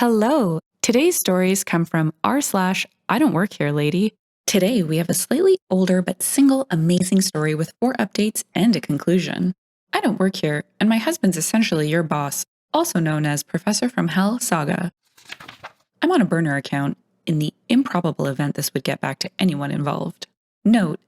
Hello! Today's stories come from r/IDontWorkHereLady. Today we have a slightly older but single amazing story with 4 updates and a conclusion. I don't work here, and my husband's essentially your boss, also known as Professor from Hell Saga. I'm on a burner account in the improbable event this would get back to anyone involved. Note,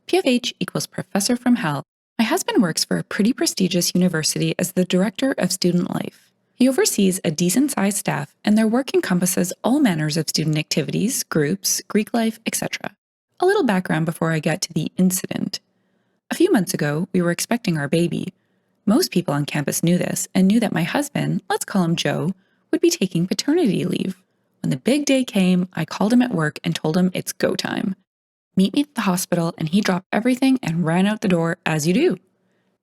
PFH equals Professor from Hell. My husband works for a pretty prestigious university as the Director of Student Life. He oversees a decent-sized staff, and their work encompasses all manners of student activities, groups, Greek life, etc. A little background before I get to the incident. A few months ago, we were expecting our baby. Most people on campus knew this and knew that my husband, let's call him Joe, would be taking paternity leave. When the big day came, I called him at work and told him it's go time. Meet me at the hospital, and he dropped everything and ran out the door, as you do.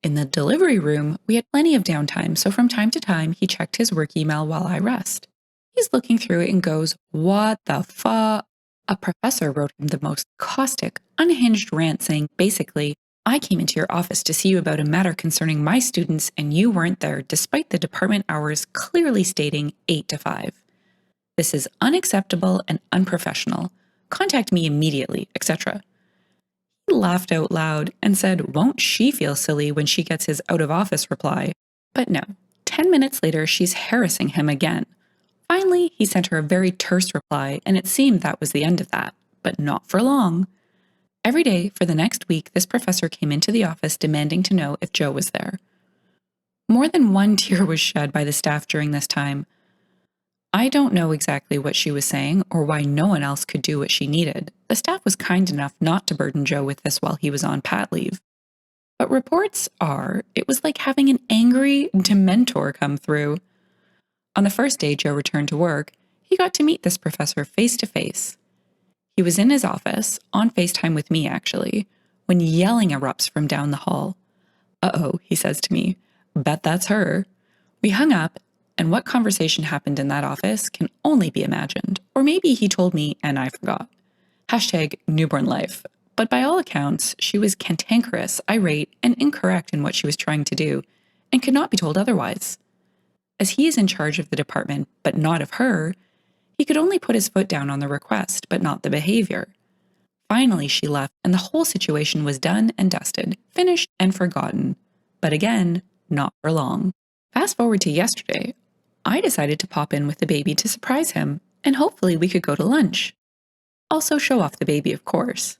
In the delivery room, we had plenty of downtime, so from time to time, he checked his work email while I rest. He's looking through it and goes, "What the fuck?" A professor wrote him the most caustic, unhinged rant saying, basically, "I came into your office to see you about a matter concerning my students, and you weren't there, despite the department hours clearly stating 8 to 5. This is unacceptable and unprofessional. Contact me immediately," etc. He laughed out loud and said, won't she feel silly when she gets his out-of-office reply? But no, 10 minutes later, she's harassing him again. Finally, he sent her a very terse reply, and it seemed that was the end of that, but not for long. Every day for the next week, this professor came into the office demanding to know if Joe was there. More than one tear was shed by the staff during this time. I don't know exactly what she was saying or why no one else could do what she needed. The staff was kind enough not to burden Joe with this while he was on pat leave. But reports are, it was like having an angry Dementor come through. On the first day Joe returned to work, he got to meet this professor face to face. He was in his office, on FaceTime with me actually, when yelling erupts from down the hall. "Uh-oh," he says to me, "bet that's her." We hung up, and what conversation happened in that office can only be imagined. Or maybe he told me and I forgot. #newborn life. But by all accounts, she was cantankerous, irate, and incorrect in what she was trying to do, and could not be told otherwise. As he is in charge of the department, but not of her, he could only put his foot down on the request, but not the behavior. Finally, she left, and the whole situation was done and dusted, finished and forgotten. But again, not for long. Fast forward to yesterday, I decided to pop in with the baby to surprise him, and hopefully we could go to lunch. Also show off the baby, of course.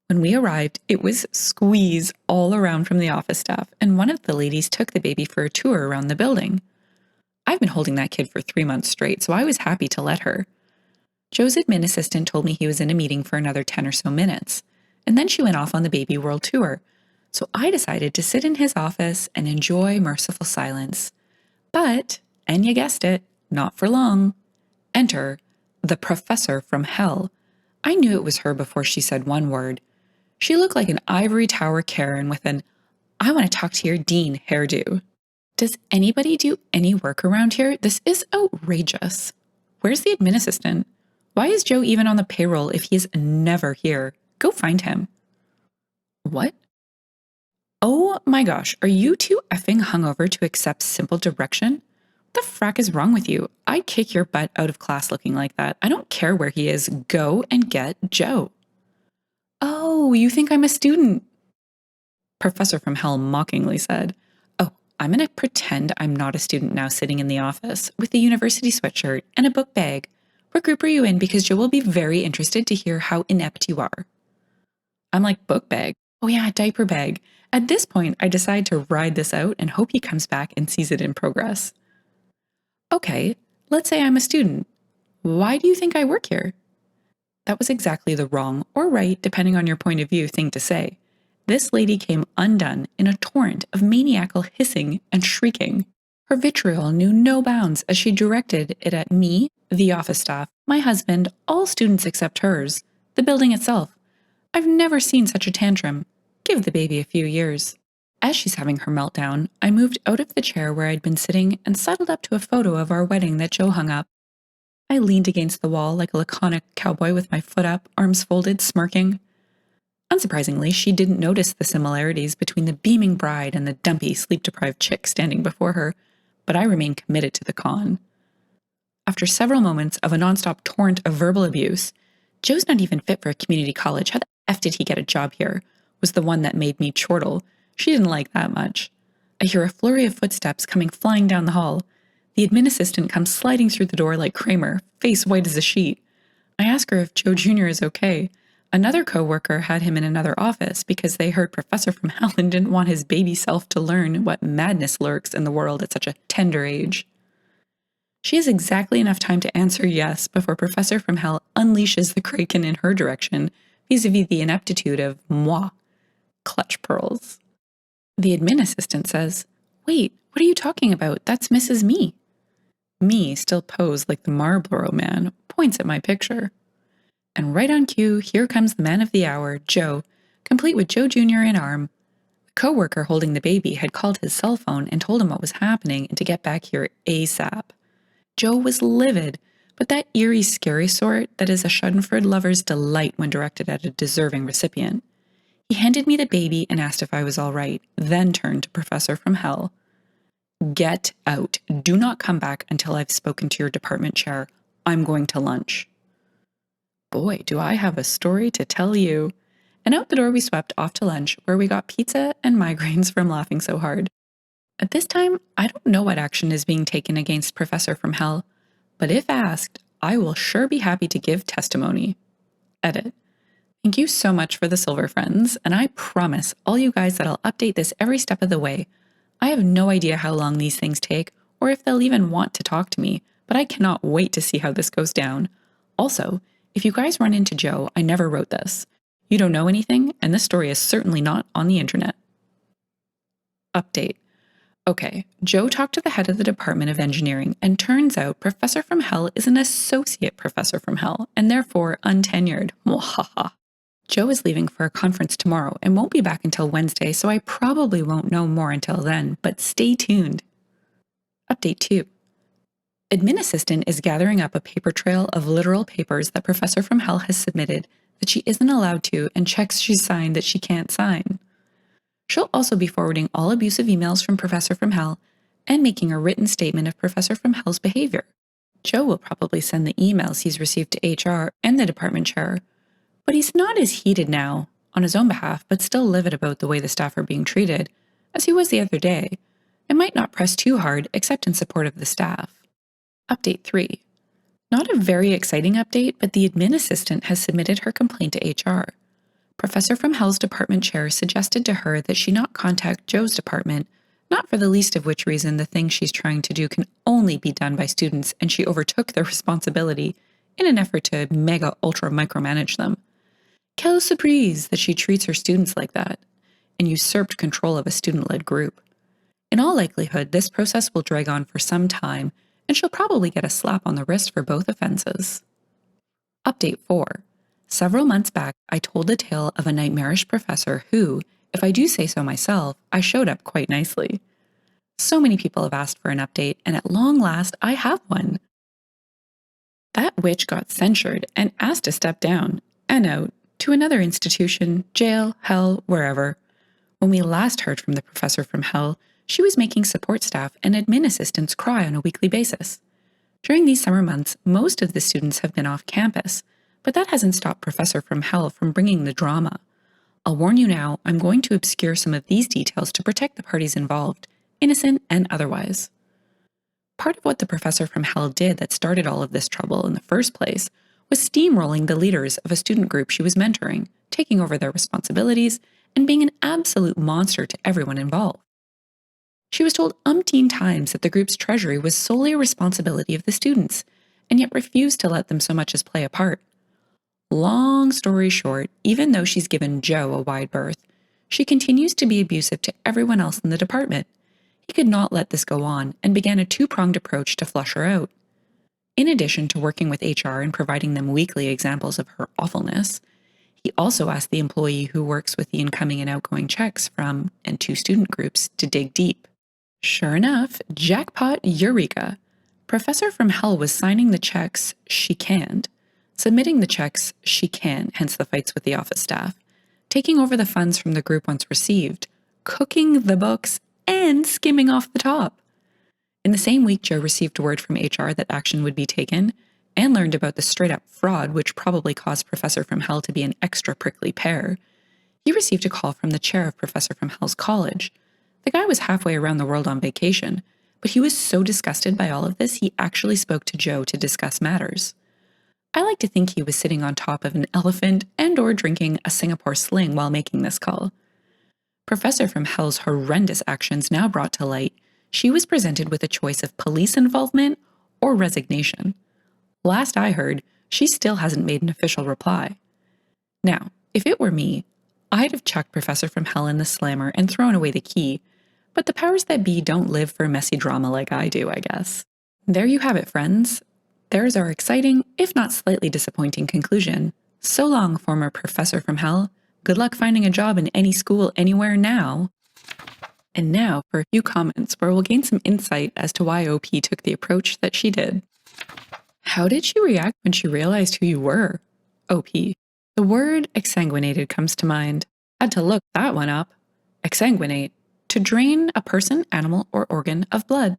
When we arrived, it was squeeze all around from the office staff, and one of the ladies took the baby for a tour around the building. I've been holding that kid for 3 months straight, so I was happy to let her. Joe's admin assistant told me he was in a meeting for another 10 or so minutes, and then she went off on the baby world tour, so I decided to sit in his office and enjoy merciful silence. But, and you guessed it, not for long. Enter the Professor from Hell. I knew it was her before she said one word. She looked like an ivory tower Karen with an "I want to talk to your dean" hairdo. Does anybody do any work around here? This is outrageous. Where's the admin assistant? Why is Joe even on the payroll if he is never here? Go find him. What? Oh my gosh, are you too effing hungover to accept simple direction? What the frack is wrong with you? I'd kick your butt out of class looking like that. I don't care where he is. Go and get Joe. Oh, you think I'm a student? Professor from Hell mockingly said, "Oh, I'm going to pretend I'm not a student now sitting in the office with the university sweatshirt and a book bag. What group are you in? Because Joe will be very interested to hear how inept you are." I'm like, book bag? Oh yeah, diaper bag. At this point, I decide to ride this out and hope he comes back and sees it in progress. Okay, let's say I'm a student. Why do you think I work here? That was exactly the wrong, or right, depending on your point of view, thing to say. This lady came undone in a torrent of maniacal hissing and shrieking. Her vitriol knew no bounds as she directed it at me, the office staff, my husband, all students except hers, the building itself. I've never seen such a tantrum. Give the baby a few years. As she's having her meltdown, I moved out of the chair where I'd been sitting and settled up to a photo of our wedding that Joe hung up. I leaned against the wall like a laconic cowboy with my foot up, arms folded, smirking. Unsurprisingly, she didn't notice the similarities between the beaming bride and the dumpy, sleep-deprived chick standing before her, but I remained committed to the con. After after several moments of a nonstop torrent of verbal abuse, "Joe's not even fit for a community college. How the F did he get a job here?" was the one that made me chortle. She didn't like that much. I hear a flurry of footsteps coming flying down the hall. The admin assistant comes sliding through the door like Kramer, face white as a sheet. I ask her if Joe Jr. is okay. Another coworker had him in another office because they heard Professor from Hell and didn't want his baby self to learn what madness lurks in the world at such a tender age. She has exactly enough time to answer yes before Professor from Hell unleashes the kraken in her direction, vis-a-vis the ineptitude of moi, clutch pearls. The admin assistant says, "Wait, what are you talking about? That's Mrs. Me." Me, still posed like the Marlboro Man, points at my picture. And right on cue, here comes the man of the hour, Joe, complete with Joe Jr. in arm. The coworker holding the baby had called his cell phone and told him what was happening and to get back here ASAP. Joe was livid, but that eerie, scary sort that is a Schadenfreude lover's delight when directed at a deserving recipient. He handed me the baby and asked if I was all right, then turned to Professor from Hell. "Get out. Do not come back until I've spoken to your department chair. I'm going to lunch." Boy, do I have a story to tell you. And out the door we swept off to lunch, where we got pizza and migraines from laughing so hard. At this time, I don't know what action is being taken against Professor from Hell, but if asked, I will sure be happy to give testimony. Edit. Thank you so much for the silver friends, and I promise all you guys that I'll update this every step of the way. I have no idea how long these things take, or if they'll even want to talk to me, but I cannot wait to see how this goes down. Also, if you guys run into Joe, I never wrote this. You don't know anything, and this story is certainly not on the internet. Update. Okay, Joe talked to the head of the Department of Engineering, and turns out Professor from Hell is an associate professor from Hell, and therefore untenured. Mwahaha. Joe is leaving for a conference tomorrow and won't be back until Wednesday, so I probably won't know more until then, but stay tuned. Update 2. Admin Assistant is gathering up a paper trail of literal papers that Professor from Hell has submitted that she isn't allowed to and checks she's signed that she can't sign. She'll also be forwarding all abusive emails from Professor from Hell and making a written statement of Professor from Hell's behavior. Joe will probably send the emails he's received to HR and the department chair, but he's not as heated now, on his own behalf, but still livid about the way the staff are being treated, as he was the other day, and might not press too hard except in support of the staff. Update 3. Not a very exciting update, but the admin assistant has submitted her complaint to HR. Professor from Hell's department chair suggested to her that she not contact Joe's department, not for the least of which reason the thing she's trying to do can only be done by students, and she overtook their responsibility in an effort to mega-ultra micromanage them. Quelle surprise that she treats her students like that, and usurped control of a student-led group. In all likelihood, this process will drag on for some time, and she'll probably get a slap on the wrist for both offenses. Update 4. Several months back, I told the tale of a nightmarish professor who, if I do say so myself, I showed up quite nicely. So many people have asked for an update, and at long last, I have one. That witch got censured and asked to step down and out to another institution, jail, hell, wherever. When we last heard from the Professor from Hell, she was making support staff and admin assistants cry on a weekly basis. During these summer months, most of the students have been off campus, but that hasn't stopped Professor from Hell from bringing the drama. I'll warn you now, I'm going to obscure some of these details to protect the parties involved, innocent and otherwise. Part of what the Professor from Hell did that started all of this trouble in the first place was steamrolling the leaders of a student group she was mentoring, taking over their responsibilities, and being an absolute monster to everyone involved. She was told umpteen times that the group's treasury was solely a responsibility of the students, and yet refused to let them so much as play a part. Long story short, even though she's given Joe a wide berth, she continues to be abusive to everyone else in the department. He could not let this go on and began a two-pronged approach to flush her out. In addition to working with HR and providing them weekly examples of her awfulness, he also asked the employee who works with the incoming and outgoing checks from and to student groups to dig deep. Sure enough, jackpot eureka! Professor from Hell was signing the checks she canned, submitting the checks she can, hence the fights with the office staff, taking over the funds from the group once received, cooking the books, and skimming off the top. In the same week, Joe received word from HR that action would be taken and learned about the straight-up fraud which probably caused Professor from Hell to be an extra prickly pear. He received a call from the chair of Professor from Hell's college. The guy was halfway around the world on vacation, but he was so disgusted by all of this he actually spoke to Joe to discuss matters. I like to think he was sitting on top of an elephant and or drinking a Singapore sling while making this call. Professor from Hell's horrendous actions now brought to light, she was presented with a choice of police involvement or resignation. Last I heard, she still hasn't made an official reply. Now, if it were me, I'd have chucked Professor from Hell in the slammer and thrown away the key, but the powers that be don't live for messy drama like I do, I guess. There you have it, friends. There's our exciting, if not slightly disappointing conclusion. So long, former Professor from Hell. Good luck finding a job in any school anywhere now. And now for a few comments where we'll gain some insight as to why OP took the approach that she did. How did she react when she realized who you were? OP. The word exsanguinated comes to mind. Had to look that one up. Exsanguinate. To drain a person, animal, or organ of blood.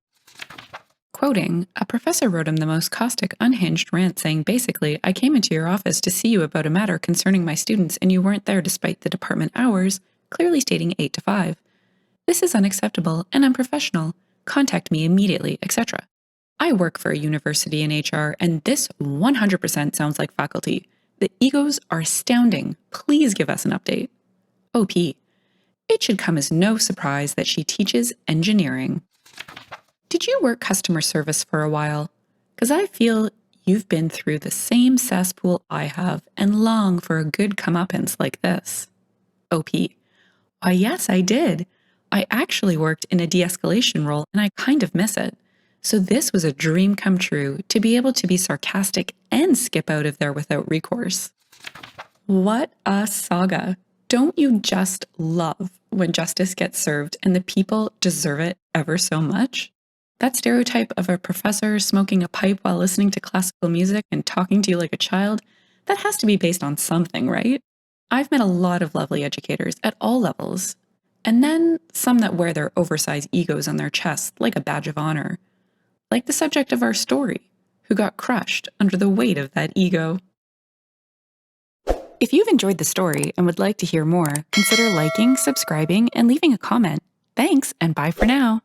Quoting, a professor wrote him the most caustic, unhinged rant saying basically, I came into your office to see you about a matter concerning my students and you weren't there despite the department hours, clearly stating 8 to 5. This is unacceptable and unprofessional. Contact me immediately, etc. I work for a university in HR and this 100% sounds like faculty. The egos are astounding. Please give us an update. OP. It should come as no surprise that she teaches engineering. Did you work customer service for a while? Because I feel you've been through the same cesspool I have and long for a good comeuppance like this. OP. Why, yes, I did. I actually worked in a de-escalation role and I kind of miss it. So this was a dream come true to be able to be sarcastic and skip out of there without recourse. What a saga. Don't you just love when justice gets served and the people deserve it ever so much? That stereotype of a professor smoking a pipe while listening to classical music and talking to you like a child, that has to be based on something, right? I've met a lot of lovely educators at all levels, and then some that wear their oversized egos on their chests like a badge of honor. Like the subject of our story, who got crushed under the weight of that ego. If you've enjoyed the story and would like to hear more, consider liking, subscribing, and leaving a comment. Thanks, and bye for now.